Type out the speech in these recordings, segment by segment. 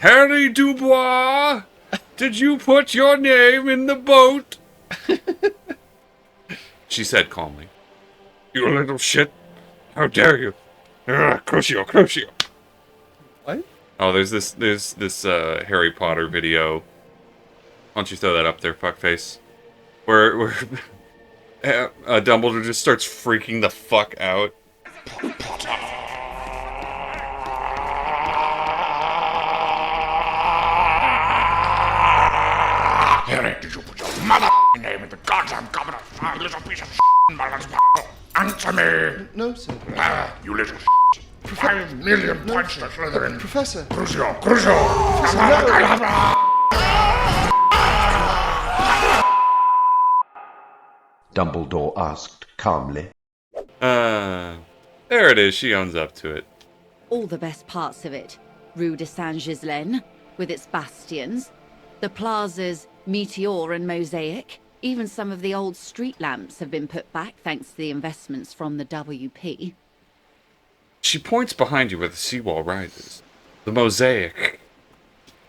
Harry Dubois, did you put your name in the boat? She said calmly. You little shit. How dare you? Crucio, Crucio. What? Oh, there's this Harry Potter video. Why don't you throw that up there, fuckface? Where Dumbledore just starts freaking the fuck out. Harry, did you put your mother name in the goddamn cabinet? You little piece of answer me! No, sir. You little 5 million points to Slytherin. Professor. Crucio, Crucio! Dumbledore asked calmly. There it is. She owns up to it. All the best parts of it. Rue de Saint-Ghislain, with its bastions. The plazas Meteor and Mosaic. Even some of the old street lamps have been put back thanks to the investments from the WP. She points behind you where the seawall rises. The mosaic.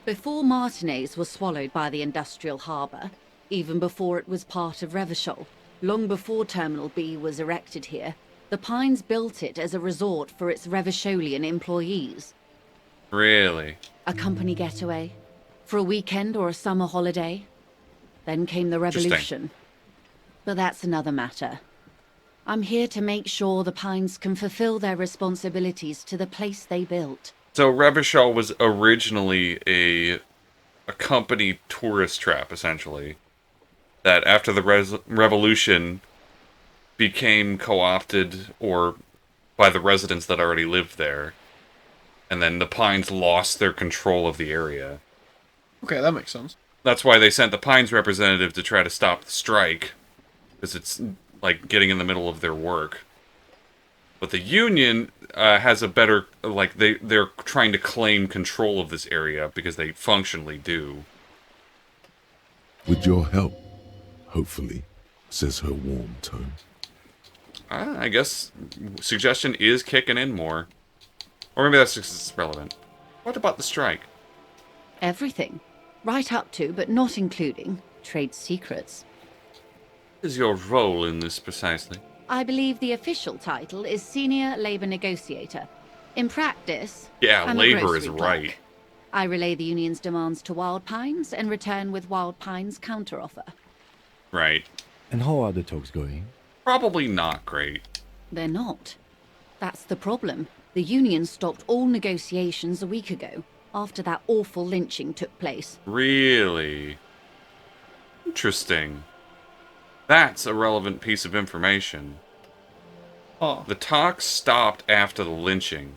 Before Martinez was swallowed by the industrial harbour, even before it was part of Revachol, long before Terminal B was erected here, the Pines built it as a resort for its Revacholian employees. Really? A company getaway, for a weekend or a summer holiday. Then came the revolution. But that's another matter. I'm here to make sure the Pines can fulfill their responsibilities to the place they built. So Revachol was originally a company tourist trap, essentially. That after the revolution became co-opted or by the residents that already lived there. And then the Pines lost their control of the area. Okay, that makes sense. That's why they sent the Pines representative to try to stop the strike. Because it's, like, getting in the middle of their work. But the Union has a better, like, they're trying to claim control of this area because they functionally do. With your help, hopefully, says her warm tone. I guess suggestion is kicking in more. Or maybe that's just relevant. What about the strike? Everything. Right up to, but not including, trade secrets. What is your role in this precisely? I believe the official title is Senior Labor Negotiator. In practice, Yeah, I'm a labor is grocery right. clerk. I relay the union's demands to Wild Pines and return with Wild Pines' counteroffer. Right. And how are the talks going? Probably not great. They're not. That's the problem. The union stopped all negotiations a week ago, after that awful lynching took place. Really? Interesting. That's a relevant piece of information. Oh. The talks stopped after the lynching.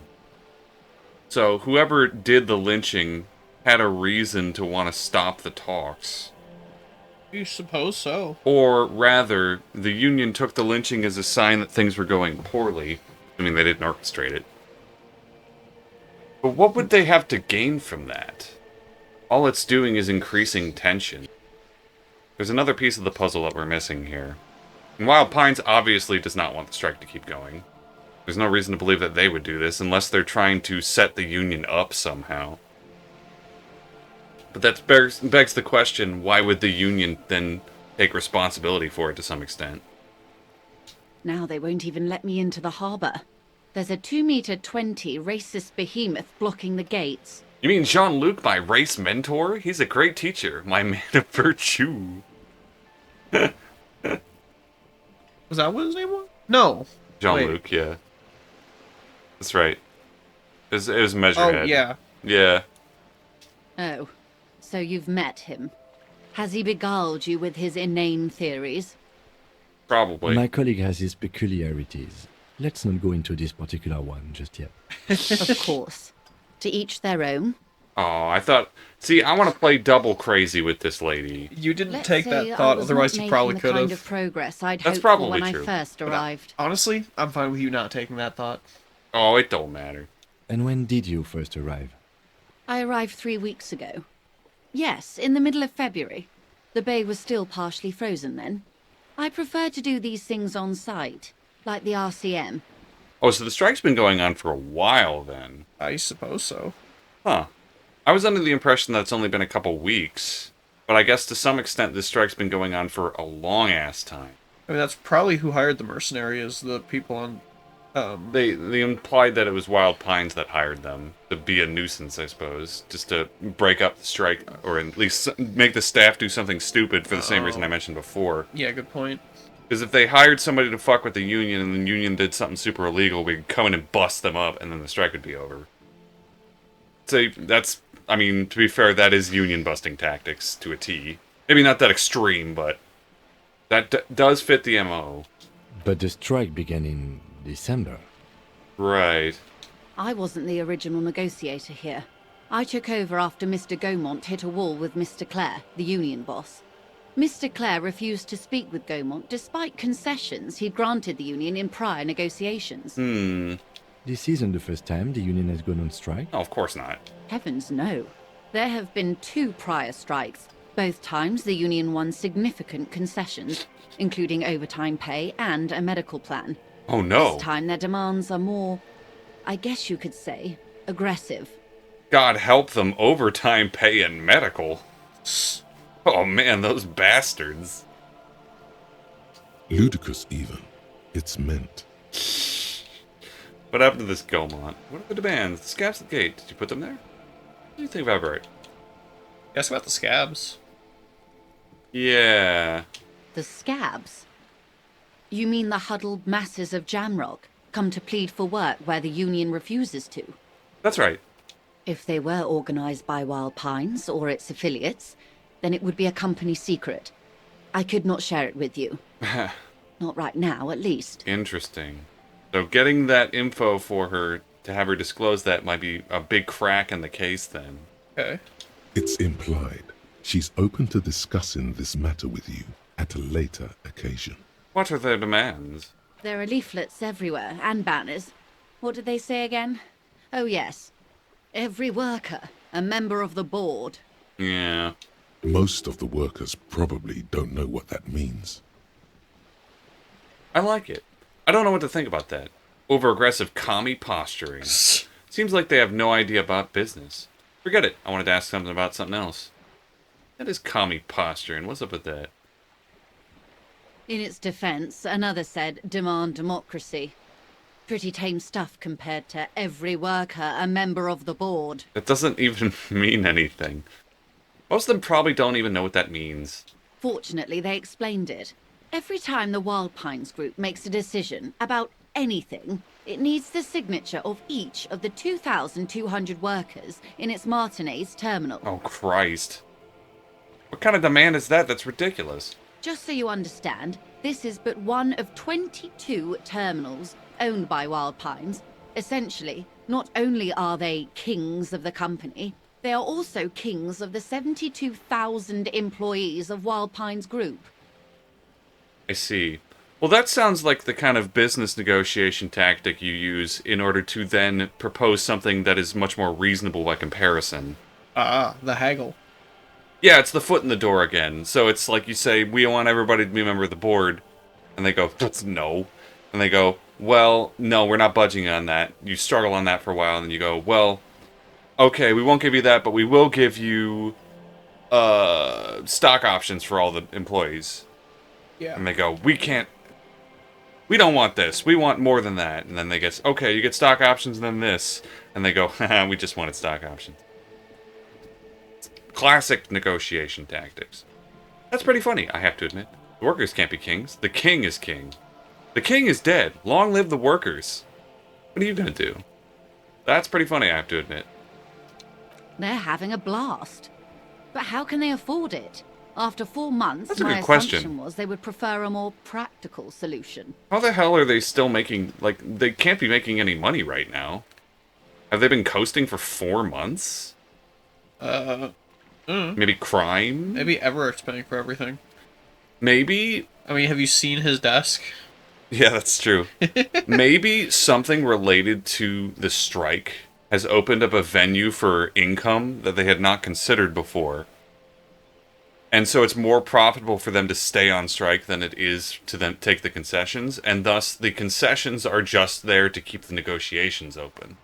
So whoever did the lynching had a reason to want to stop the talks. You suppose so. Or rather, the Union took the lynching as a sign that things were going poorly. I mean, they didn't orchestrate it. But what would they have to gain from that? All it's doing is increasing tension. There's another piece of the puzzle that we're missing here. And Wild Pines obviously does not want the strike to keep going. There's no reason to believe that they would do this unless they're trying to set the Union up somehow. But that begs the question, why would the Union then take responsibility for it to some extent? Now they won't even let me into the harbour. There's a 2-meter-20 racist behemoth blocking the gates. You mean Jean-Luc, my race mentor? He's a great teacher, my man of virtue. Was that what his name was? No. Jean-Luc, yeah. That's right. It was Oh, Measurehead. yeah. Yeah. Oh, so you've met him. Has he beguiled you with his inane theories? Probably. My colleague has his peculiarities. Let's not go into this particular one just yet. Of course. To each their own. Oh, I thought... See, I want to play double crazy with this lady. You didn't Let's take say that I thought, was otherwise not you probably making the could kind have. of progress I'd That's hoped probably for when true. I first arrived. Honestly, I'm fine with you not taking that thought. Oh, it don't matter. And when did you first arrive? I arrived 3 weeks ago. Yes, in the middle of February. The bay was still partially frozen then. I prefer to do these things on site, like the RCM. Oh, so the strike's been going on for a while then. I suppose so. Huh. I was under the impression that it's only been a couple weeks, but I guess to some extent this strike's been going on for a long-ass time. I mean, that's probably who hired the mercenary, is the people on... They implied that it was Wild Pines that hired them to be a nuisance, I suppose, just to break up the strike, or at least make the staff do something stupid for the same reason I mentioned before. Yeah, good point. Because if they hired somebody to fuck with the union and the union did something super illegal, we'd come in and bust them up, and then the strike would be over. So that's, I mean, to be fair, that is union busting tactics to a T. Maybe not that extreme, but that does fit the MO. But the strike began in December. Right. I wasn't the original negotiator here. I took over after Mr. Gaumont hit a wall with Mr. Clare, the union boss. Mr. Clare refused to speak with Gaumont despite concessions he'd granted the union in prior negotiations. This isn't the first time the union has gone on strike. Oh, of course not. Heavens no. There have been 2 prior strikes. Both times the union won significant concessions, including overtime pay and a medical plan. Oh no. This time their demands are more, I guess you could say, aggressive. God help them, overtime pay and medical. Oh man, those bastards. Ludicrous, even. It's meant. What happened to this Gaumont? What are the demands? The scabs at the gate. Did you put them there? What do you think of Everett? Guess about the scabs. Yeah. The scabs? You mean the huddled masses of Jamrock, come to plead for work where the union refuses to? That's right. If they were organized by Wild Pines or its affiliates, then it would be a company secret. I could not share it with you. Not right now, at least. Interesting. So getting that info for her, to have her disclose that, might be a big crack in the case then. Okay. It's implied. She's open to discussing this matter with you at a later occasion. What are their demands? There are leaflets everywhere, and banners. What did they say again? Oh yes. Every worker, a member of the board. Yeah. Most of the workers probably don't know what that means. I like it. I don't know what to think about that. Over-aggressive commie posturing. Seems like they have no idea about business. Forget it. I wanted to ask something about something else. That is commie posturing. What's up with that? In its defense, another said, demand democracy. Pretty tame stuff compared to every worker, a member of the board. That doesn't even mean anything. Most of them probably don't even know what that means. Fortunately, they explained it. Every time the Wild Pines group makes a decision about anything, it needs the signature of each of the 2,200 workers in its Martinez terminal. Oh, Christ. What kind of demand is that? That's ridiculous. Just so you understand, this is but one of 22 terminals owned by Wild Pines. Essentially, not only are they kings of the company, they are also kings of the 72,000 employees of Wild Pines Group. I see. Well, that sounds like the kind of business negotiation tactic you use in order to then propose something that is much more reasonable by comparison. Ah, the haggle. Yeah, it's the foot in the door again. So it's like you say, we want everybody to be a member of the board. And they go, that's no. And they go, well, no, we're not budging on that. You struggle on that for a while, and then you go, well, okay, we won't give you that, but we will give you stock options for all the employees. Yeah. And they go, we don't want this. We want more than that. And then they get, okay, you get stock options and then this. And they go, haha, we just wanted stock options. Classic negotiation tactics. That's pretty funny, I have to admit. The workers can't be kings. The king is king. The king is dead. Long live the workers. What are you gonna do? That's pretty funny, I have to admit. They're having a blast. But how can they afford it? After 4 months, That's a my good question. assumption was they would prefer a more practical solution. How the hell are they still making, like, they can't be making any money right now. Have they been coasting for 4 months? Maybe crime? Maybe Everett's paying for everything. Maybe. I mean, have you seen his desk? Yeah, that's true. Maybe something related to the strike has opened up a venue for income that they had not considered before. And so it's more profitable for them to stay on strike than it is to then take the concessions, and thus the concessions are just there to keep the negotiations open.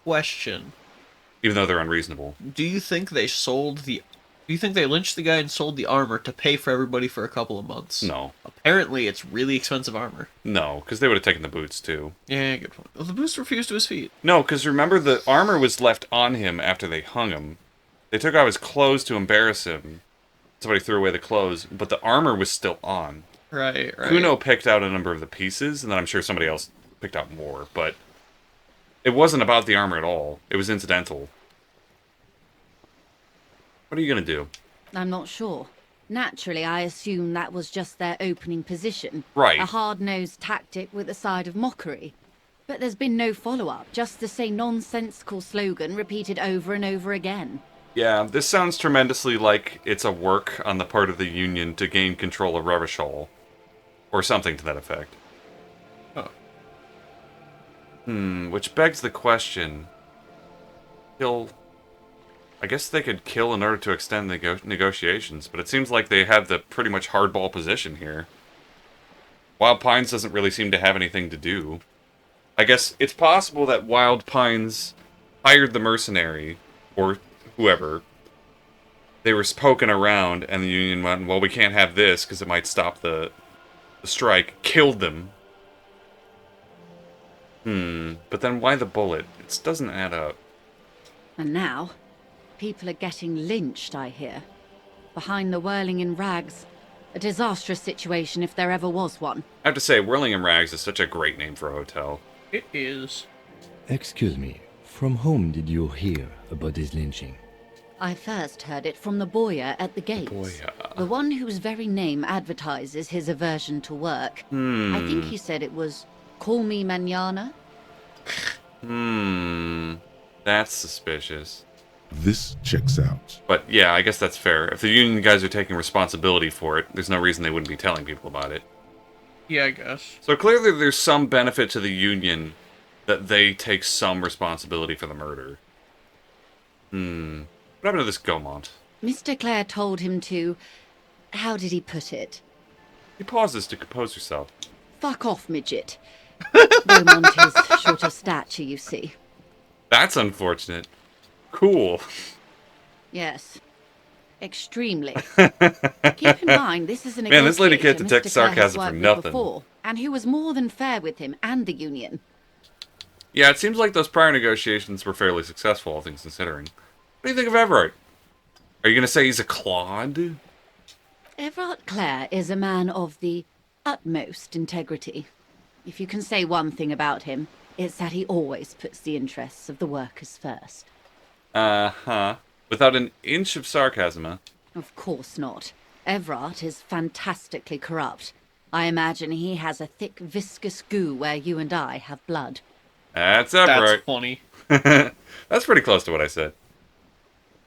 Question. even though they're unreasonable. Do you think they lynched the guy and sold the armor to pay for everybody for a couple of months? No. Apparently, it's really expensive armor. No, because they would have taken the boots, too. Yeah, good point. Well, the boots were fused to his feet. No, because remember, the armor was left on him after they hung him. They took off his clothes to embarrass him. Somebody threw away the clothes, but the armor was still on. Right. Kuno picked out a number of the pieces, and then I'm sure somebody else picked out more, but it wasn't about the armor at all. It was incidental. What are you going to do? I'm not sure. Naturally, I assume that was just their opening position. Right. A hard-nosed tactic with a side of mockery. But there's been no follow-up, just the same nonsensical slogan repeated over and over again. Yeah, this sounds tremendously like it's a work on the part of the Union to gain control of Revachol. Or something to that effect. Oh. Which begs the question. I guess they could kill in order to extend the negotiations, but it seems like they have the pretty much hardball position here. Wild Pines doesn't really seem to have anything to do. I guess it's possible that Wild Pines hired the mercenary, or whoever. They were poking around, and the Union went, well, we can't have this because it might stop the strike. Killed them. But then why the bullet? It doesn't add up. And now, people are getting lynched, I hear. Behind the whirling in rags. A disastrous situation if there ever was one. I have to say, Whirling in Rags is such a great name for a hotel. It is. Excuse me, from whom did you hear about this lynching? I first heard it from the boyar at the gates. The one whose very name advertises his aversion to work. I think he said it was, call me mañana. That's suspicious. This checks out. But yeah, I guess that's fair. If the Union guys are taking responsibility for it, there's no reason they wouldn't be telling people about it. Yeah, I guess. So clearly there's some benefit to the Union that they take some responsibility for the murder. What happened to this Gaumont? Mr. Clare told him to... How did he put it? He pauses to compose herself. Fuck off, midget. Beaumont is short of stature, you see. That's unfortunate. Cool. Yes. Extremely. Keep in mind, this is an Man, this lady can't negotiator detect Mr. Clare has sarcasm worked for with nothing. before, and who was more than fair with him and the Union. Yeah, it seems like those prior negotiations were fairly successful, all things considering. What do you think of Everett? Are you going to say he's a clod? Everard Clare is a man of the utmost integrity. If you can say one thing about him, it's that he always puts the interests of the workers first. Uh-huh. Without an inch of sarcasm, huh? Of course not. Everard is fantastically corrupt. I imagine he has a thick, viscous goo where you and I have blood. That's Everett. That's funny. That's pretty close to what I said.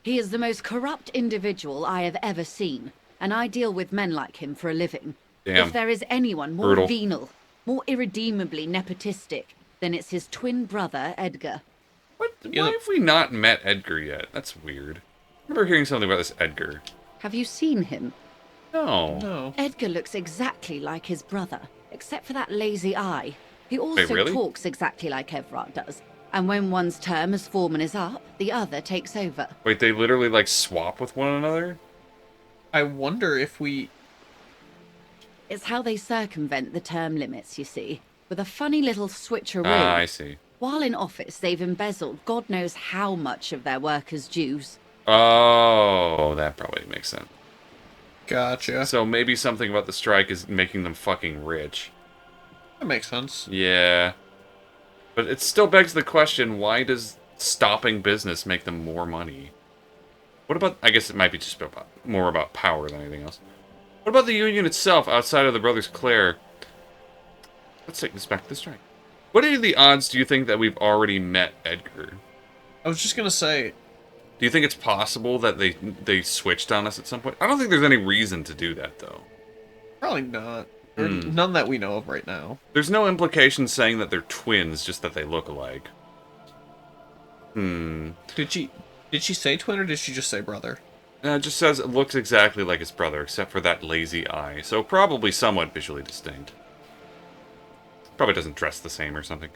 He is the most corrupt individual I have ever seen, and I deal with men like him for a living. Damn. If there is anyone more Brutal. venal, more irredeemably nepotistic, then it's his twin brother, Edgar. What? Why have we not met Edgar yet? That's weird. I remember hearing something about this Edgar. Have you seen him? No. No. Edgar looks exactly like his brother, except for that lazy eye. He also really? talks exactly like Everard does. And when one's term as foreman is up, the other takes over. Wait, they literally, like, swap with one another? I wonder if we... It's how they circumvent the term limits, you see, with a funny little switcheroo. Ah, I see. While in office, they've embezzled God knows how much of their workers' dues. Oh, that probably makes sense. Gotcha. So maybe something about the strike is making them fucking rich. That makes sense. Yeah. But it still begs the question, why does stopping business make them more money? What about... I guess it might be just more about power than anything else. What about the Union itself, outside of the Brothers Clare? Let's take this back to the strike. What are the odds, do you think, that we've already met Edgar? I was just gonna say... Do you think it's possible that they switched on us at some point? I don't think there's any reason to do that, though. Probably not. Or none that we know of right now. There's no implication saying that they're twins, just that they look alike. Did she say twin or did she just say brother? It just says it looks exactly like his brother, except for that lazy eye. So probably somewhat visually distinct. Probably doesn't dress the same or something.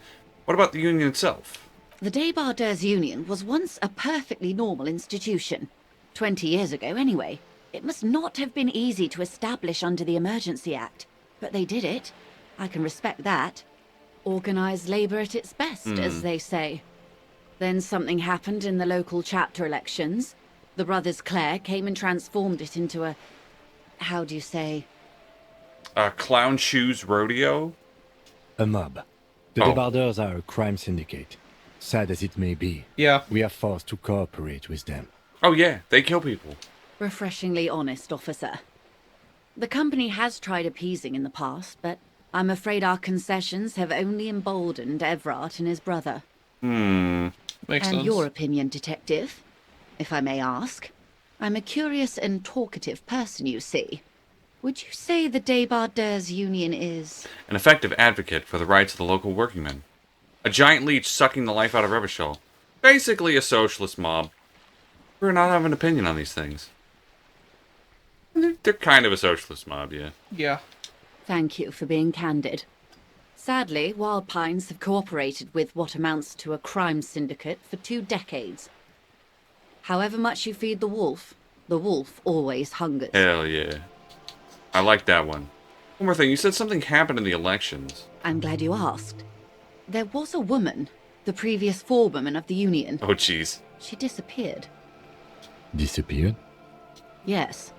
What about the Union itself? The Debarders Union was once a perfectly normal institution. 20 years ago, anyway. It must not have been easy to establish under the Emergency Act. But they did it. I can respect that. Organized labor at its best, as they say. Then something happened in the local chapter elections. The brothers Clare came and transformed it into a... how do you say? A clown shoes rodeo? A mob. The Debarders are a crime syndicate. Sad as it may be, Yeah. we are forced to cooperate with them. Oh yeah, they kill people. Refreshingly honest, officer. The company has tried appeasing in the past, but I'm afraid our concessions have only emboldened Everard and his brother. Makes And sense. your opinion, detective, if I may ask? I'm a curious and talkative person, you see. Would you say the Debarders Union is... An effective advocate for the rights of the local working men. A giant leech sucking the life out of Revachol. Basically a socialist mob. We're not having an opinion on these things. They're kind of a socialist mob, yeah. Yeah. Thank you for being candid. Sadly, Wild Pines have cooperated with what amounts to a crime syndicate for 2 decades. However much you feed the wolf always hungers. Hell yeah. I like that one. One more thing, you said something happened in the elections. I'm glad you asked. There was a woman, the previous forewoman of the Union. Oh jeez. She disappeared. Disappeared? Yes.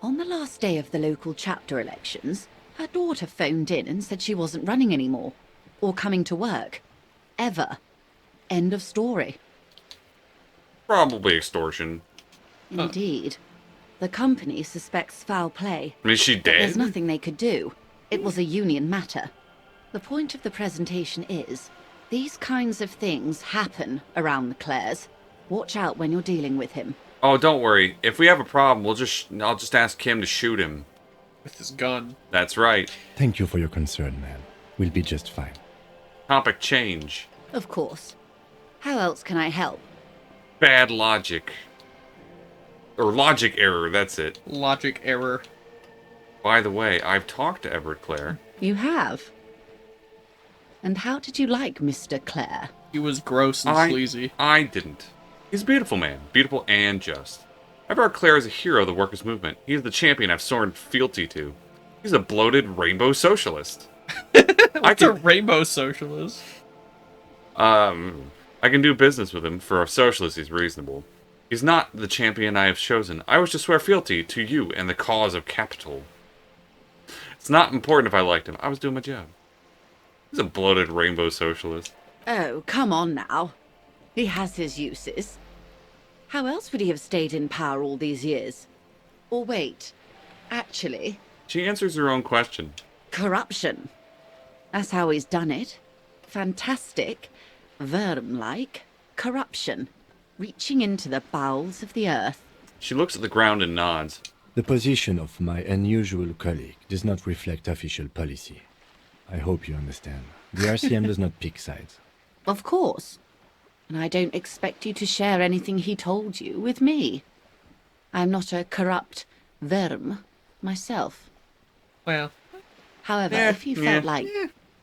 On the last day of the local chapter elections, her daughter phoned in and said she wasn't running anymore. Or coming to work. Ever. End of story. Probably extortion. Indeed. The company suspects foul play. Is she But there's dead? nothing they could do. It was a union matter. The point of the presentation is, these kinds of things happen around the Clares. Watch out when you're dealing with him. Oh, don't worry. If we have a problem, I'll just ask Kim to shoot him. With his gun. That's right. Thank you for your concern, man. We'll be just fine. Topic change. Of course. How else can I help? Bad logic. Or logic error, that's it. Logic error. By the way, I've talked to Everett Clare. You have? And how did you like Mr. Clare? He was gross and sleazy. I didn't. He's a beautiful man. Beautiful and just. Everett Clare is a hero of the workers' movement. He's the champion I've sworn fealty to. He's a bloated rainbow socialist. What's a rainbow socialist? I can do business with him. For a socialist, he's reasonable. He's not the champion I have chosen. I wish to swear fealty to you and the cause of capital. It's not important if I liked him. I was doing my job. He's a bloated rainbow socialist. Oh, come on now. He has his uses. How else would he have stayed in power all these years? Or wait, actually, She answers her own question. corruption. That's how he's done it. Fantastic, worm-like corruption, reaching into the bowels of the earth. She looks at the ground and nods. The position of my unusual colleague does not reflect official policy. I hope you understand. The RCM does not pick sides. Of course. And I don't expect you to share anything he told you with me. I'm not a corrupt worm myself. Well, However, Yeah, if you yeah. felt like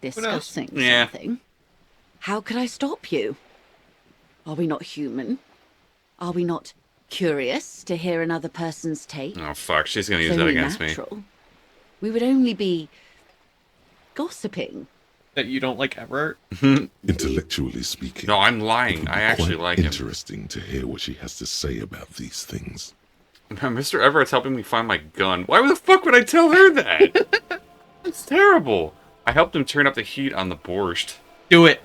discussing Yeah. something, how could I stop you? Are we not human? Are we not curious to hear another person's take? Oh fuck, she's gonna It's use that only against me. natural. We would only be gossiping. that you don't like Everett? Intellectually speaking, No, I'm it lying. would be I actually quite like him. interesting to hear what she has to say about these things. Mr. Everett's helping me find my gun. Why the fuck would I tell her that? It's terrible. I helped him turn up the heat on the borscht. Do it.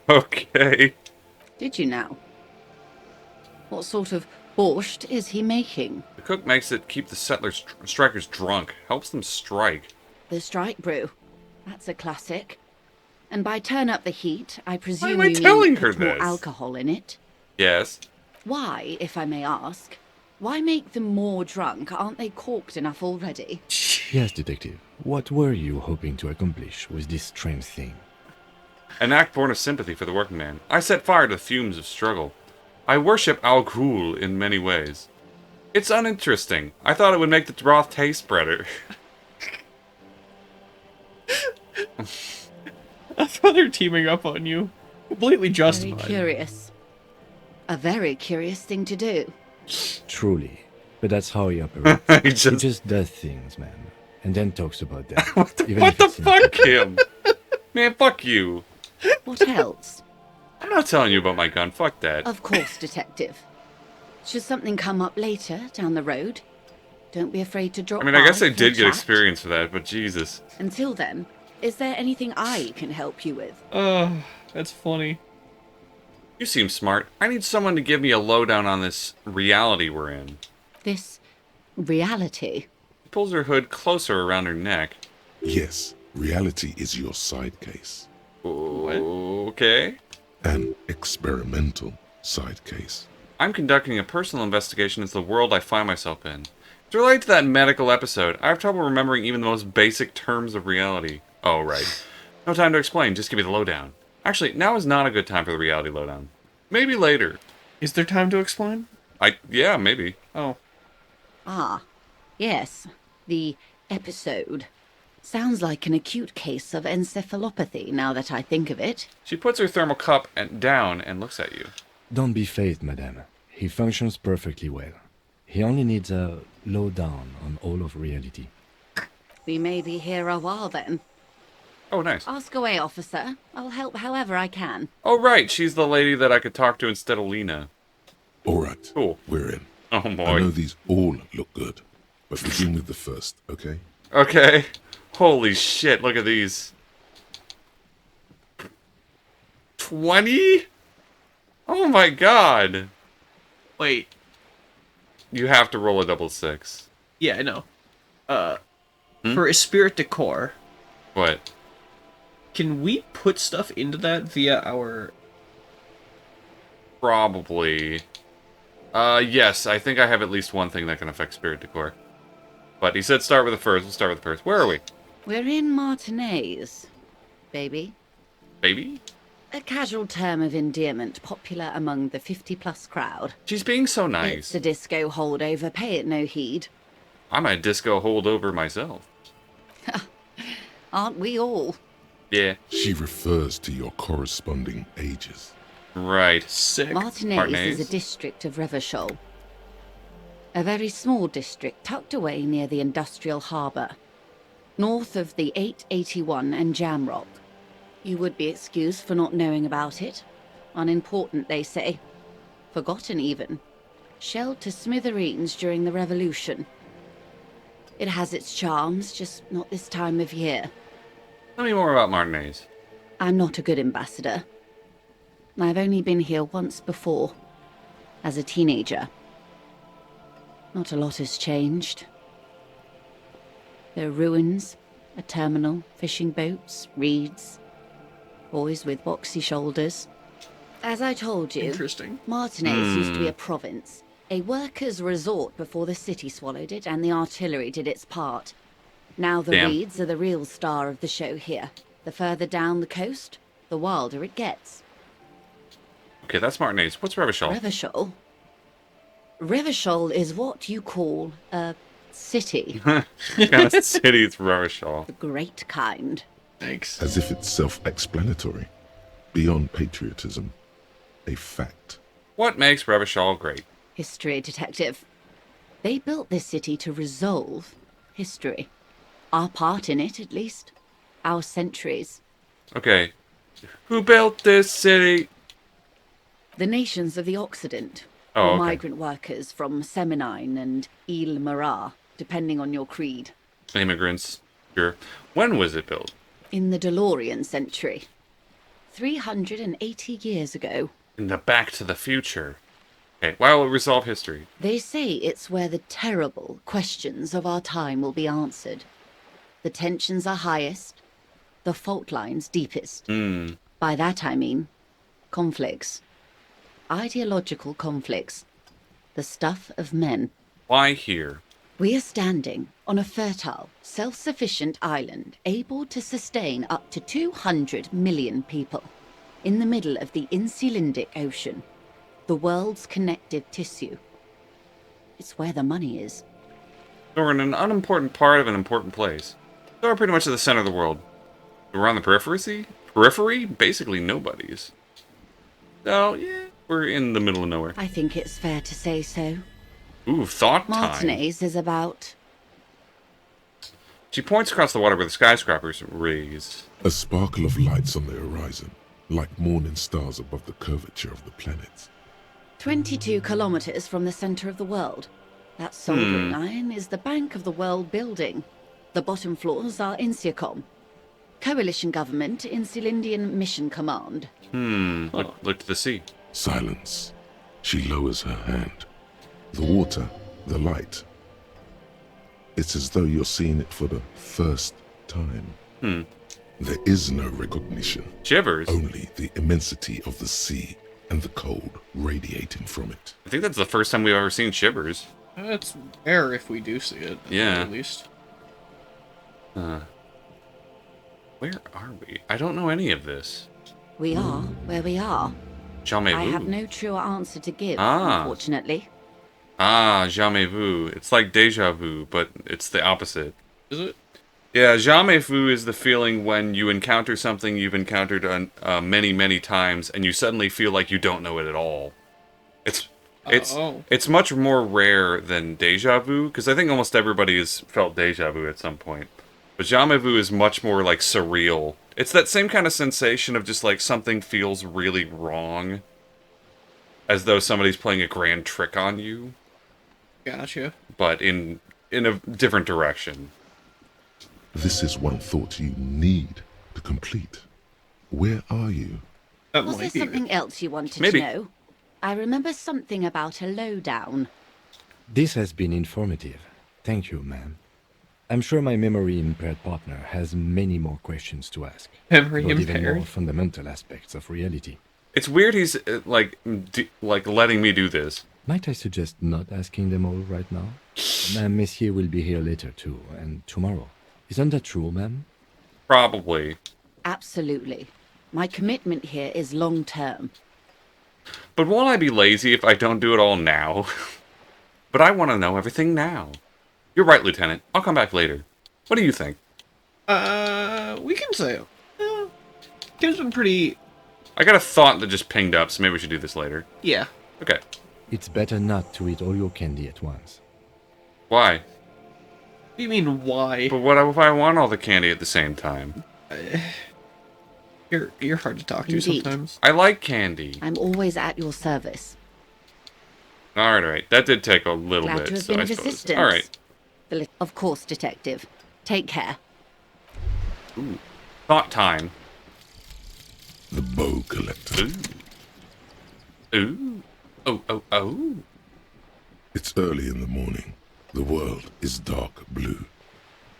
Okay. Did you now? What sort of borscht is he making? The cook makes it keep the settlers strikers drunk. Helps them strike. The strike brew. That's a classic. And by turn up the heat, I presume am I you telling mean her put more this? alcohol in it. Yes. Why, if I may ask? Why make them more drunk? Aren't they corked enough already? Yes, detective. What were you hoping to accomplish with this strange thing? An act born of sympathy for the working man. I set fire to the fumes of struggle. I worship alcohol in many ways. It's uninteresting. I thought it would make the broth taste better. I thought they're teaming up on you. Completely Very justified. curious. A very curious thing to do. Truly. But that's how he operates. He He just, just does things, man. And then talks about them. what the even if it's fuck, him? Man, fuck you. What else? I'm not telling you about my gun. Fuck that. Of course, Detective. Should something come up later, down the road, don't be afraid to drop I mean, I guess by I for a did get chat. experience for that, but Jesus. Until then, is there anything I can help you with? That's funny. You seem smart. I need someone to give me a lowdown on this reality we're in. This reality? She pulls her hood closer around her neck. Yes, reality is your side case. Okay. An experimental side case. I'm conducting a personal investigation into the world I find myself in. To relate to that medical episode, I have trouble remembering even the most basic terms of reality. Oh, right. No time to explain, just give me the lowdown. Actually, now is not a good time for the reality lowdown. Maybe later. Is there time to explain? Yeah, maybe. Oh. Ah, yes. The episode. Sounds like an acute case of encephalopathy, now that I think of it. She puts her thermal cup down and looks at you. Don't be phased, madame. He functions perfectly well. He only needs a lowdown on all of reality. We may be here a while then. Oh, nice. Ask away, officer. I'll help however I can. Oh, right, she's the lady that I could talk to instead of Lena. All right, Cool. we're in. Oh, I know boy. these all look good, but begin with the first, okay? Okay. Holy shit, look at these. 20? Oh my god. Wait. You have to roll a double six. Yeah, I know. For Esprit de Corps, What? can we put stuff into that via our... Probably. Yes, I think I have at least one thing that can affect Spirit Decor. But he said start with the first. We'll start with the first. Where are we? We're in Martinez, baby. Baby? A casual term of endearment popular among the 50-plus crowd. She's being so It's nice. a disco holdover, pay it no heed. I'm a disco holdover myself. Aren't we all? Yeah. She refers to your corresponding ages. Right. Sick. Martinez Martinez? is a district of Revachol. A very small district tucked away near the industrial harbour, north of the 881 and Jamrock. You would be excused for not knowing about it. Unimportant, they say. Forgotten, even. Shelled to smithereens during the Revolution. It has its charms, just not this time of year. Tell me more about Martinez. I'm not a good ambassador. I've only been here once before, as a teenager. Not a lot has changed. There are ruins, a terminal, fishing boats, reeds, boys with boxy shoulders. As I told you, Interesting. Martinez used to be a province, a workers' resort before the city swallowed it and the artillery did its part. Now the Damn. reeds are the real star of the show here. The further down the coast, the wilder it gets. Okay, that's Martinez. What's Revachol? Revachol? Revachol is what you call a city. What kind of city is Revachol? The great kind. Thanks. As if it's self-explanatory. Beyond patriotism. A fact. What makes Revachol great? History detective. They built this city to resolve history. Our part in it, at least. Our centuries. Okay. Who built this city? The nations of the Occident. Oh, or okay. migrant workers from Seminine and Ile Marat, depending on your creed. Immigrants. Sure. When was it built? In the DeLorean century. 380 years ago. In the Back to the Future. Okay, why will it resolve history? They say it's where the terrible questions of our time will be answered. The tensions are highest, the fault lines deepest. By that I mean conflicts. Ideological conflicts. The stuff of men. Why here? We are standing on a fertile, self-sufficient island able to sustain up to 200 million people. In the middle of the Insulindic Ocean. The world's connective tissue. It's where the money is. So we're in an unimportant part of an important place. So we're pretty much at the center of the world. We're on the periphery? Periphery? Basically nobody's. So, yeah, we're in the middle of nowhere. I think it's fair to say so. Ooh, thought time. Martinez is about... She points across the water where the skyscrapers raised. A sparkle of lights on the horizon, like morning stars above the curvature of the planets. 22 kilometers from the center of the world. That soldering iron is the bank of the world building. The bottom floors are Insiacom. Coalition government, Insulindian Mission Command. Look to the sea. Silence. She lowers her hand. The water, the light. It's as though you're seeing it for the first time. There is no recognition. Shivers. Only the immensity of the sea and the cold radiating from it. I think that's the first time we've ever seen shivers. It's rare if we do see it. Yeah. At least. Where are we? I don't know any of this. We are where we are. Jamais I vu. have no truer answer to give, Ah. unfortunately. Ah, jamais vu. It's like deja vu, but it's the opposite. Is it? Yeah, jamais vu is the feeling when you encounter something you've encountered many, many times, and you suddenly feel like you don't know it at all. It's much more rare than deja vu, because I think almost everybody has felt deja vu at some point. But jamais vu is much more like surreal. It's that same kind of sensation of just like something feels really wrong, as though somebody's playing a grand trick on you, Gotcha. but in a different direction. This is one thought you need to complete. Where are you? That Was there might be something else you wanted Maybe. to know? I remember something about a lowdown. This has been informative. Thank you, ma'am. I'm sure my memory-impaired partner has many more questions to ask. Memory about even more impaired. fundamental aspects of reality. It's weird he's like letting me do this. Might I suggest not asking them all right now? Messier will be here later too, and tomorrow. Isn't that true, ma'am? Probably. Absolutely. My commitment here is long-term. But won't I be lazy if I don't do it all now? But I want to know everything now. You're right, Lieutenant. I'll come back later. What do you think? We can say. Kim's been pretty. I got a thought that just pinged up, so maybe we should do this later. Yeah. Okay. It's better not to eat all your candy at once. Why? What do you mean, why? But what if I want all the candy at the same time? You're hard to talk to Indeed. sometimes. I like candy. I'm always at your service. Alright. That did take a little Glad bit, to have so been I of suppose. assistance. Alright. Of course, Detective. Take care. Thought time. The bow collector. Ooh. Oh. It's early in the morning. The world is dark blue.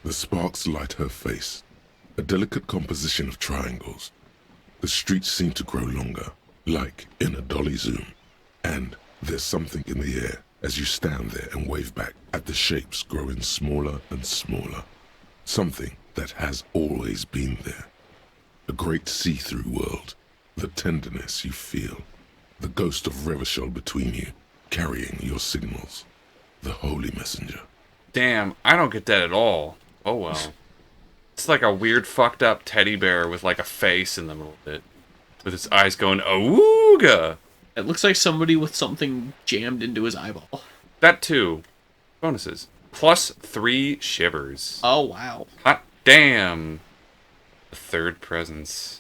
The sparks light her face, a delicate composition of triangles. The streets seem to grow longer, like in a dolly zoom. And there's something in the air as you stand there and wave back at the shapes growing smaller and smaller. Something that has always been there. A great see-through world. The tenderness you feel. The ghost of Revachol between you, carrying your signals. The holy messenger. Damn, I don't get that at all. Oh well. It's like a weird fucked up teddy bear with like a face in the middle of it. With its eyes going, awooga! It looks like somebody with something jammed into his eyeball. That too. Bonuses. +3 shivers. Oh, wow. Hot damn. The third presence.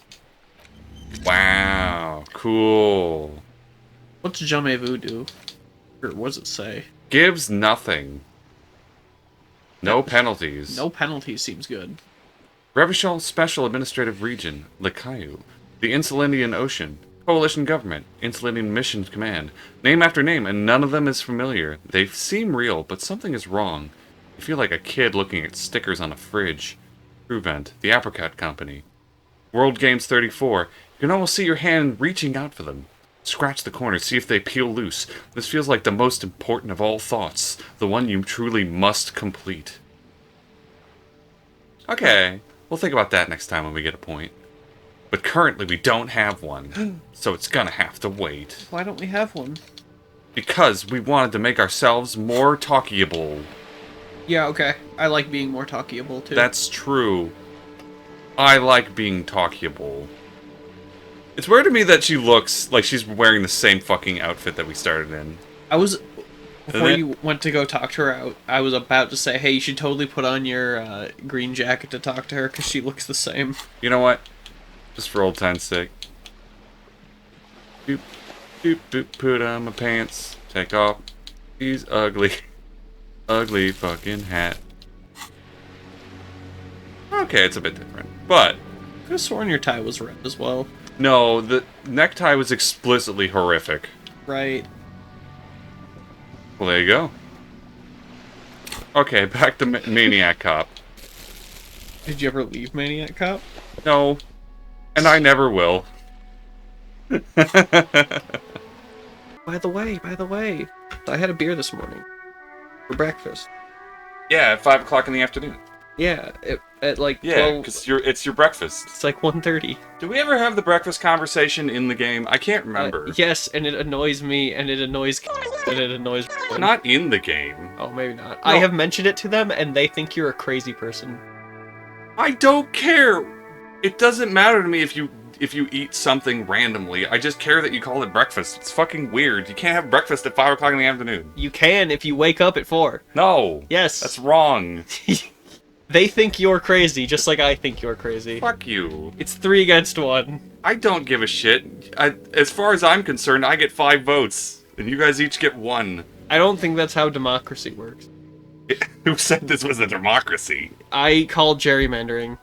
Wow. Cool. What's Jamais Vu do? Or what does it say? Gives nothing. No penalties. No penalties seems good. Revachol Special Administrative Region, Likayu. The Insulindian Ocean. Coalition Government. Insulindian Mission Command. Name after name, and none of them is familiar. They seem real, but something is wrong. You feel like a kid looking at stickers on a fridge. TrueVent. The Apricot Company. World Games 34. You can almost see your hand reaching out for them. Scratch the corners, see if they peel loose. This feels like the most important of all thoughts. The one you truly must complete. Okay. We'll think about that next time when we get a point. But currently we don't have one. So it's gonna have to wait. Why don't we have one? Because we wanted to make ourselves more talkable. Yeah, okay. I like being more talkable, too. That's true. I like being talkable. It's weird to me that she looks like she's wearing the same fucking outfit that we started in. Before you went to go talk to her, I was about to say, hey, you should totally put on your green jacket to talk to her, because she looks the same. You know what? Just for old time's sake. Boop, boop, boop, put on my pants. Take off these ugly, ugly fucking hat. Okay, it's a bit different, but... I could have sworn your tie was red as well. No, the necktie was explicitly horrific. Right. Well, there you go. Okay, back to Maniac Cop. Did you ever leave Maniac Cop? No, and I never will. By the way, I had a beer this morning for breakfast. Yeah, at 5 o'clock in the afternoon. Yeah, at like 12. Yeah, because it's your breakfast. It's like 1:30. Do we ever have the breakfast conversation in the game? I can't remember. Yes, and it annoys me, and it annoys and it annoys. Not in the game. Oh, maybe not. No. I have mentioned it to them, and they think you're a crazy person. I don't care. It doesn't matter to me if you eat something randomly. I just care that you call it breakfast. It's fucking weird. You can't have breakfast at 5 o'clock in the afternoon. You can if you wake up at 4. No. Yes. That's wrong. They think you're crazy, just like I think you're crazy. Fuck you. It's 3 against 1. I don't give a shit. As far as I'm concerned, I get 5 votes, and you guys each get 1. I don't think that's how democracy works. Who said this was a democracy? I call gerrymandering.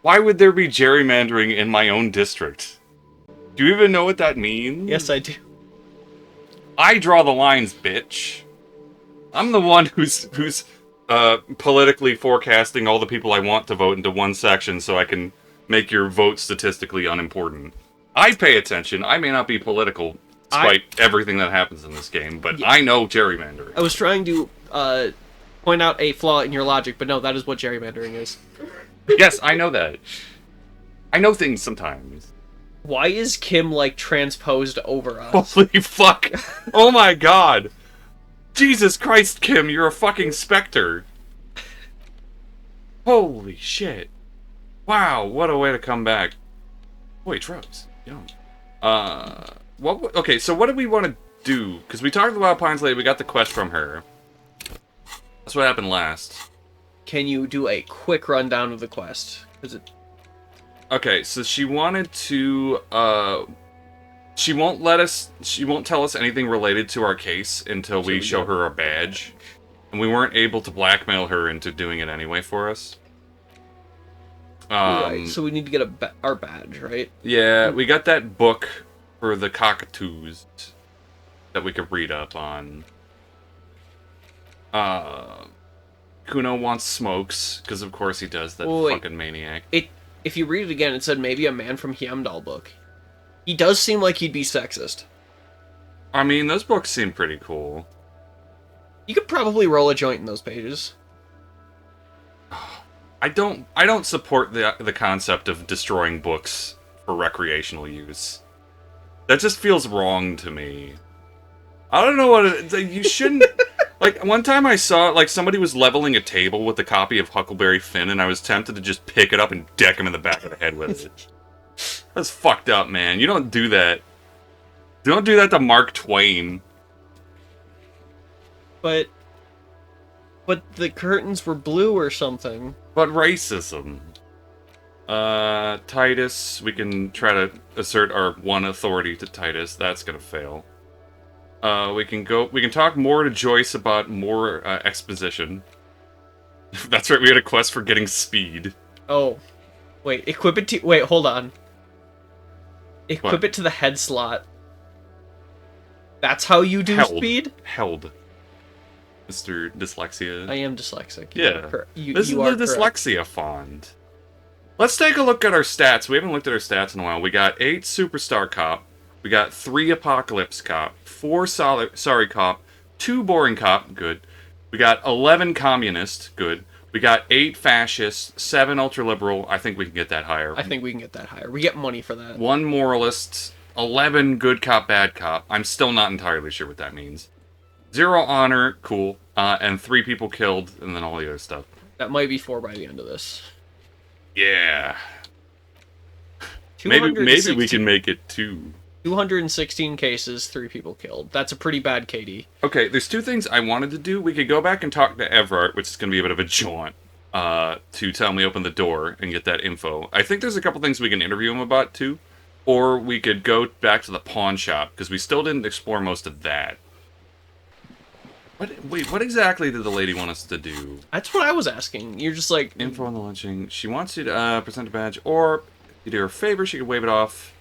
Why would there be gerrymandering in my own district? Do you even know what that means? Yes, I do. I draw the lines, bitch. I'm the one who's politically forecasting all the people I want to vote into one section so I can make your vote statistically unimportant. I pay attention. I may not be political despite everything that happens in this game, but I know gerrymandering. I was trying to point out a flaw in your logic, but no, that is what gerrymandering is. Yes, I know that. I know things sometimes. Why is Kim, like, transposed over us? Holy fuck! Oh my god! Jesus Christ, Kim, you're a fucking specter. Holy shit. Wow, what a way to come back. Boy, drugs. Yum. Okay, so what do we want to do? Because we talked about Pines Lady, we got the quest from her. That's what happened last. Can you do a quick rundown of the quest? Okay, so she wanted to, she won't tell us anything related to our case until we show her a badge. And we weren't able to blackmail her into doing it anyway for us. Right, so we need to get our badge, right? Yeah, we got that book for the cockatoos that we could read up on. Kuno wants smokes, because of course he does, that fucking maniac. If you read it again, it said maybe a man from Heimdall book. He does seem like he'd be sexist. I mean, those books seem pretty cool. You could probably roll a joint in those pages. I don't support the concept of destroying books for recreational use. That just feels wrong to me. I don't know what you shouldn't. Like, one time I saw, like, somebody was leveling a table with a copy of Huckleberry Finn, and I was tempted to just pick it up and deck him in the back of the head with it. That's fucked up, man. You don't do that. You don't do that to Mark Twain. But the curtains were blue or something. But racism. Titus, we can try to assert our one authority to Titus. That's gonna fail. We can talk more to Joyce about more exposition. That's right, we had a quest for getting speed. Oh. Wait, equip it to... Wait, hold on. Equip it to the head slot. That's how you do speed? Held. Mr. Dyslexia. I am dyslexic. Yeah. This is you are the dyslexia font. Let's take a look at our stats. We haven't looked at our stats in a while. We got 8 Superstar Cop. We got 3 Apocalypse Cop. 4 Sorry Cop. 2 Boring Cop. Good. We got 11 Communist. Good. We got 8 Fascist. 7 Ultra-Liberal. I think we can get that higher. I think we can get that higher. We get money for that. 1 Moralist. 11 Good Cop, Bad Cop. I'm still not entirely sure what that means. 0 Honor. Cool. And 3 people killed, and then all the other stuff. That might be 4 by the end of this. Yeah. Maybe we 216 can make it 2. 216 cases, 3 people killed. That's a pretty bad KD. Okay, there's 2 things I wanted to do. We could go back and talk to Everard, which is going to be a bit of a jaunt, to tell me open the door and get that info. I think there's a couple things we can interview him about, too. Or we could go back to the pawn shop, because we still didn't explore most of that. Wait, what exactly did the lady want us to do? That's what I was asking. You're just like... Info on the lynching. She wants you to present a badge, or if you do her a favor, she could wave it off.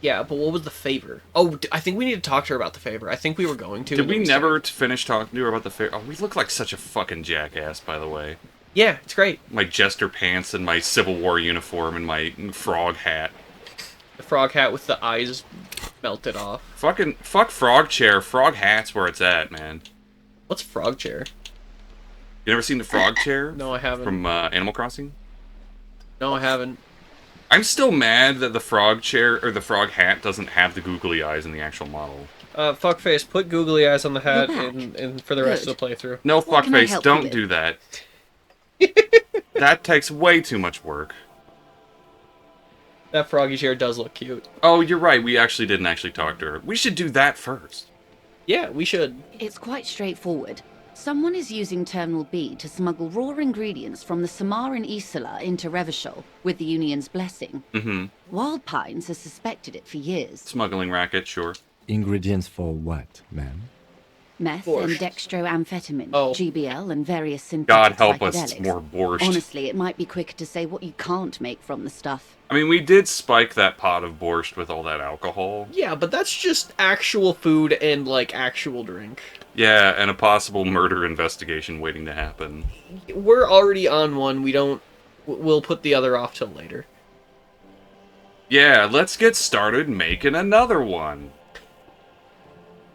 Yeah, but what was the favor? Oh, I think we need to talk to her about the favor. I think we were going to. Did we never finish talking to her about the favor? Oh, we look like such a fucking jackass, by the way. Yeah, it's great. My jester pants and my Civil War uniform and my frog hat. The frog hat with the eyes melted off. Fuck frog chair. Frog hat's where it's at, man. What's frog chair? You never seen the frog chair? No, I haven't. From Animal Crossing? No, I haven't. I'm still mad that the frog chair or the frog hat doesn't have the googly eyes in the actual model. Fuckface, put googly eyes on the hat You're back. and for the rest of the playthrough. No, What can I fuckface, help you don't with? do that. That takes way too much work. That froggy chair does look cute. Oh, you're right. We actually didn't actually talk to her. We should do that first. Yeah, we should. It's quite straightforward. Someone is using Terminal B to smuggle raw ingredients from the Samar and Isola into Revachol with the Union's blessing. Mm-hmm. Wild Pines has suspected it for years. Smuggling racket, sure. Ingredients for what, ma'am? Meth Borscht. and dextroamphetamine, Oh. GBL, and various synthetic God help us, psychedelics. it's more borscht. Honestly, it might be quicker to say what you can't make from the stuff. I mean, we did spike that pot of borscht with all that alcohol. Yeah, but that's just actual food and, like, actual drink. Yeah, and a possible murder investigation waiting to happen. We're already on one. We'll put the other off till later. Yeah, let's get started making another one.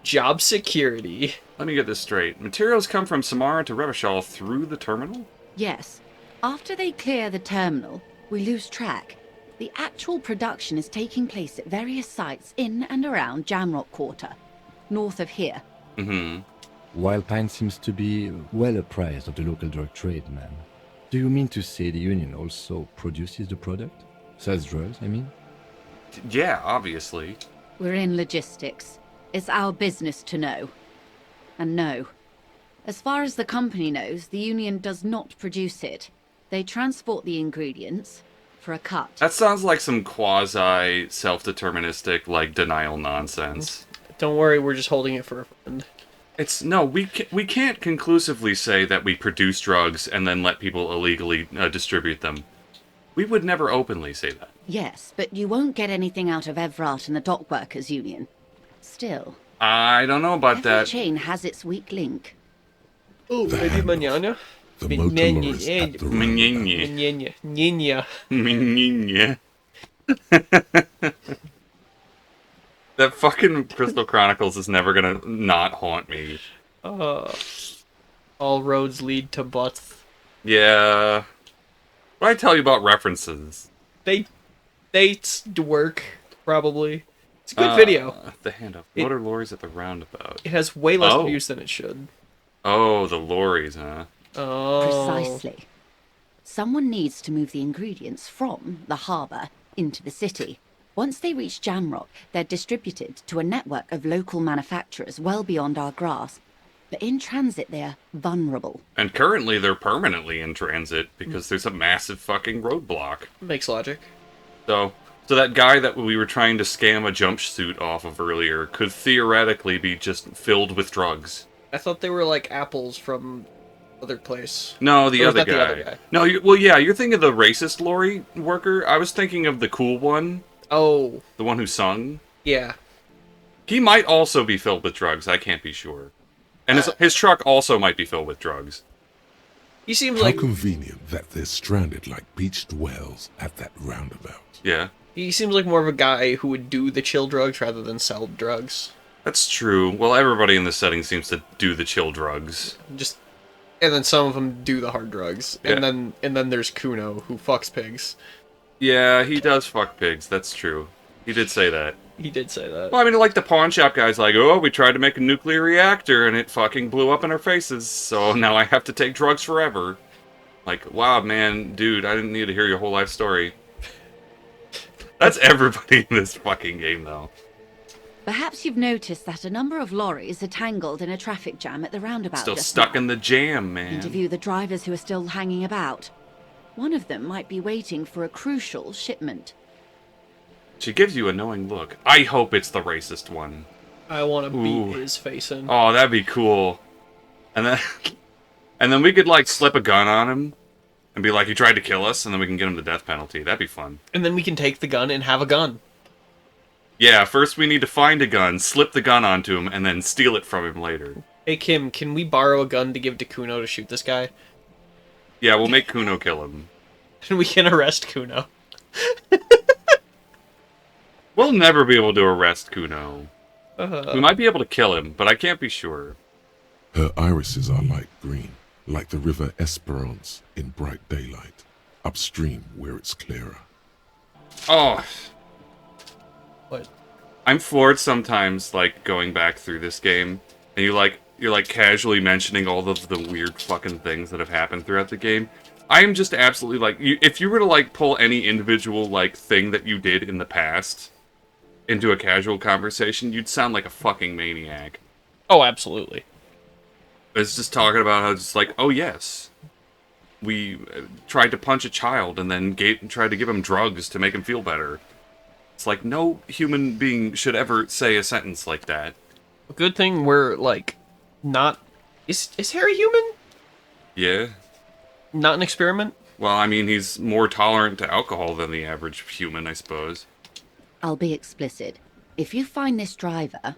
Job security. Let me get this straight. Materials come from Samara to Revachol through the terminal? Yes. After they clear the terminal, we lose track. The actual production is taking place at various sites in and around Jamrock Quarter, north of here. Mm-hmm. Wild Pine seems to be well apprised of the local drug trade, ma'am. Do you mean to say the Union also produces the product? Sells drugs, I mean? Yeah, obviously. We're in logistics. It's our business to know. And no. As far as the company knows, the Union does not produce it. They transport the ingredients for a cut. That sounds like some quasi-self-deterministic, like, denial nonsense. Don't worry, we're just holding it for a friend. It's no, we can't conclusively say that we produce drugs and then let people illegally distribute them. We would never openly say that. Yes, but you won't get anything out of Evrat and the Dockworkers Union. Still, I don't know about every that. chain has its weak link. Oh, The maybe handoff. manana? The motor lorries at the roundabout. Mnyenya. Nyenya. Mnyenya. That fucking Crystal Chronicles is never gonna not haunt me. All roads lead to butts. Yeah. What I tell you about references? They work, probably. It's a good video. The handoff. Motor lorries at the roundabout. It has way less Oh. views than it should. Oh, the lorries, huh? Oh. Precisely. Someone needs to move the ingredients from the harbour into the city. Once they reach Jamrock, they're distributed to a network of local manufacturers well beyond our grasp. But in transit, they're vulnerable. And currently they're permanently in transit because there's a massive fucking roadblock. Makes logic. So that guy that we were trying to scam a jumpsuit off of earlier could theoretically be just filled with drugs. I thought they were like apples from other place. No, the Or was other that guy. the other guy? No, you're thinking of the racist lorry worker. I was thinking of the cool one, Oh, the one who sung. yeah. He might also be filled with drugs. I can't be sure. And his truck also might be filled with drugs. He seems How like convenient that they're stranded like beached whales at that roundabout. Yeah, more of a guy who would do the chill drugs rather than sell drugs. that's true. Well, everybody in this setting seems to do the chill drugs. And then some of them do the hard drugs. Yeah. And then there's Kuno who fucks pigs. Yeah, he does fuck pigs. That's true. He did say that. He did say that. Well, I mean, like the pawn shop guy's like, oh, we tried to make a nuclear reactor and it fucking blew up in our faces, so now I have to take drugs forever. Like, wow, man, dude, I didn't need to hear your whole life story. That's everybody in this fucking game, though. Perhaps you've noticed that a number of lorries are tangled in a traffic jam at the roundabout Still just stuck now. in the jam, man. Interview the drivers who are still hanging about. One of them might be waiting for a crucial shipment. She gives you a knowing look. I hope it's the racist one. I want to Ooh. beat his face in. Oh, that'd be cool. And then, and then we could like slip a gun on him, and be like, "He tried to kill us," and then we can get him the death penalty. That'd be fun. And then we can take the gun and have a gun. Yeah, first we need to find a gun, slip the gun onto him, and then steal it from him later. Hey Kim, can we borrow a gun to give to Kuno to shoot this guy? Yeah, we'll make Kuno kill him. And we can arrest Kuno. We'll never be able to arrest Kuno. Uh-huh. We might be able to kill him, but I can't be sure. Her irises are light green, like the river Esperance in bright daylight, upstream where it's clearer. Oh, What? I'm floored sometimes, like, going back through this game, and you're like casually mentioning all of the weird fucking things that have happened throughout the game. I am just absolutely like, if you were to like pull any individual like thing that you did in the past into a casual conversation, you'd sound like a fucking maniac. Oh, absolutely. It's just talking about how just like, oh yes, we tried to punch a child and then tried to give him drugs to make him feel better. It's like, no human being should ever say a sentence like that. A good thing we're, like, not... Is Harry human? Yeah. Not an experiment? Well, I mean, he's more tolerant to alcohol than the average human, I suppose. I'll be explicit. If you find this driver,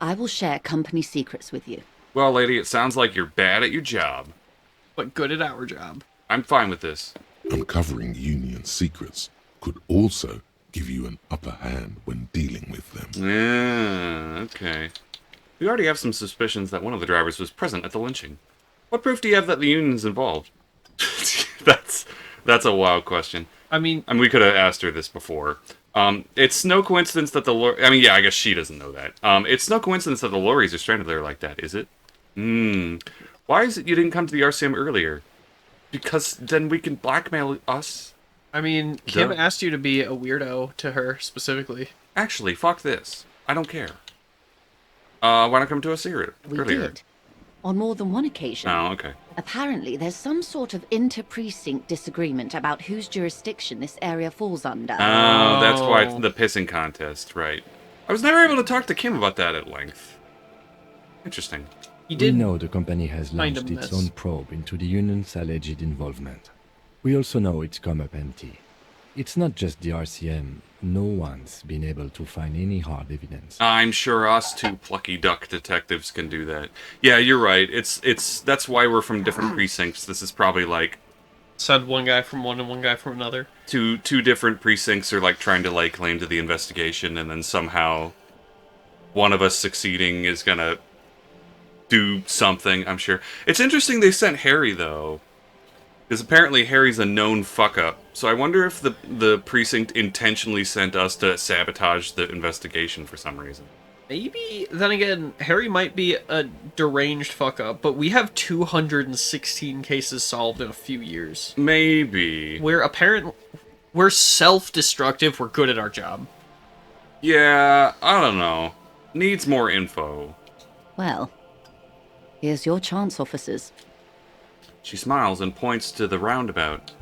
I will share company secrets with you. Well, lady, it sounds like you're bad at your job. But good at our job. I'm fine with this. Uncovering Union secrets could also give you an upper hand when dealing with them. Yeah, okay. We already have some suspicions that one of the drivers was present at the lynching. What proof do you have that the Union's involved? That's a wild question. I mean, We could have asked her this before. It's no coincidence that I guess she doesn't know that. It's no coincidence that the lorries are stranded there like that, is it? Why is it you didn't come to the RCM earlier? Because then we can blackmail us. Kim Duh. asked you to be a weirdo to her, specifically. Actually, fuck this. I don't care. Why not come to us here We earlier? did. On more than one occasion. Oh, okay. Apparently, there's some sort of inter-precinct disagreement about whose jurisdiction this area falls under. Oh, that's why it's the pissing contest, right. I was never able to talk to Kim about that at length. Interesting. You We did. know the company has Kind launched of its mess. own probe into the Union's alleged involvement. We also know it's come up empty. It's not just the RCM. No one's been able to find any hard evidence. I'm sure us two plucky duck detectives can do that. Yeah, you're right. That's why we're from different precincts. This is probably like Send one guy from one and one guy from another. two different precincts are like trying to lay claim to the investigation, and then somehow one of us succeeding is gonna do something, I'm sure. It's interesting they sent Harry, though. Because apparently Harry's a known fuck-up. So I wonder if the precinct intentionally sent us to sabotage the investigation for some reason. Maybe, then again, Harry might be a deranged fuck-up, but we have 216 cases solved in a few years. Maybe. We're self-destructive, we're good at our job. Yeah, I don't know. Needs more info. Well, here's your chance, officers. She smiles and points to the roundabout.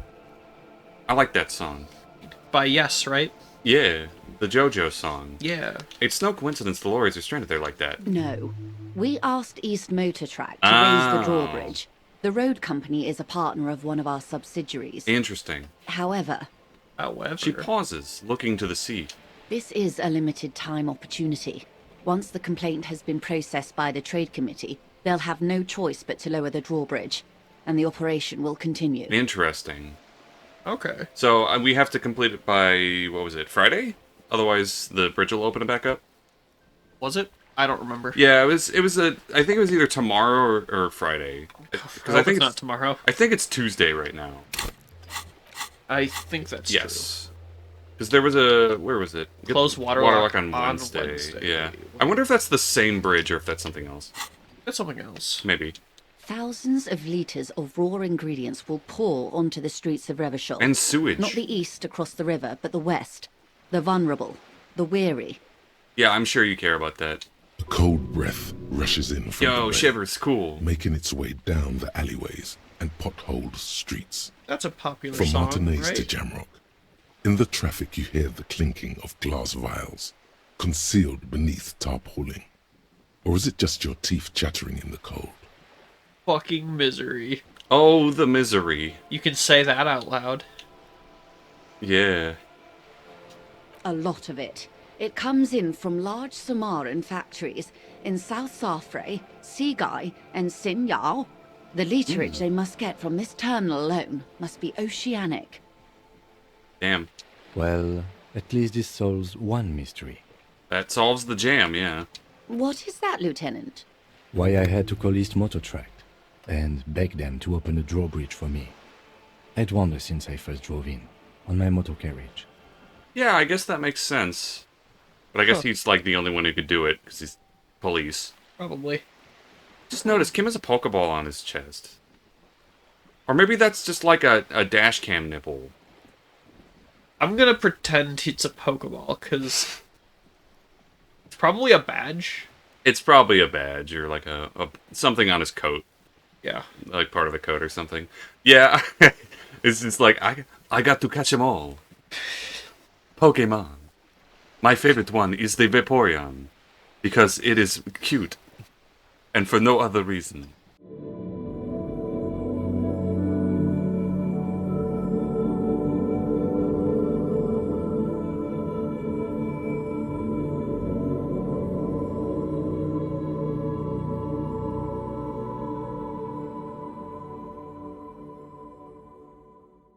I like that song. By yes, right? Yeah, the JoJo song. Yeah. It's no coincidence the lorries are stranded there like that. No. We asked East Motor Track to Ah. raise the drawbridge. The road company is a partner of one of our subsidiaries. Interesting. However, However. She pauses, looking to the sea. this is a limited time opportunity. Once the complaint has been processed by the Trade Committee, they'll have no choice but to lower the drawbridge, and the operation will continue. Interesting. Okay. So we have to complete it by, what was it, Friday? Otherwise the bridge will open it back up? Was it? I don't remember. Yeah, I think it was either tomorrow or Friday. Because I think it's not tomorrow. I think it's Tuesday right now. I think that's Yes. Because there was where was it? Closed Waterlock on on Wednesday. Wednesday. Yeah. I wonder if that's the same bridge or if that's something else. true. That's something else. Maybe. Thousands of litres of raw ingredients will pour onto the streets of Revachol. And sewage. Not the east across the river, but the west. The vulnerable, the weary. Yeah, I'm sure you care about that. A cold breath rushes in from the Yo, bay, shivers, cool. making its way down the alleyways and potholed streets. That's a popular From song, Martinez right? to Jamrock. In the traffic you hear the clinking of glass vials, concealed beneath tarpaulin. Or is it just your teeth chattering in the cold? Fucking misery. Oh, the misery. You can say that out loud. Yeah. A lot of it. It comes in from large Samaran factories in South Safre, Sigai, and Sinyao. The literage they must get from this terminal alone must be oceanic. Damn. Well, at least this solves one mystery. That solves the jam, yeah. What is that, Lieutenant? Why I had to call East Motor Tract and beg them to open a drawbridge for me. I'd wondered since I first drove in, on my motor carriage. Yeah, I guess that makes sense. But I guess he's like the only one who could do it, because he's police. Probably. Just notice, Kim has a Pokeball on his chest. Or maybe that's just like a dash cam nipple. I'm gonna pretend it's a Pokeball, because it's probably a badge. It's probably a badge or like a something on his coat. Yeah. Like part of the coat or something. Yeah. It's just like, I got to catch them all. Pokemon. My favorite one is the Vaporeon. Because it is cute. And for no other reason.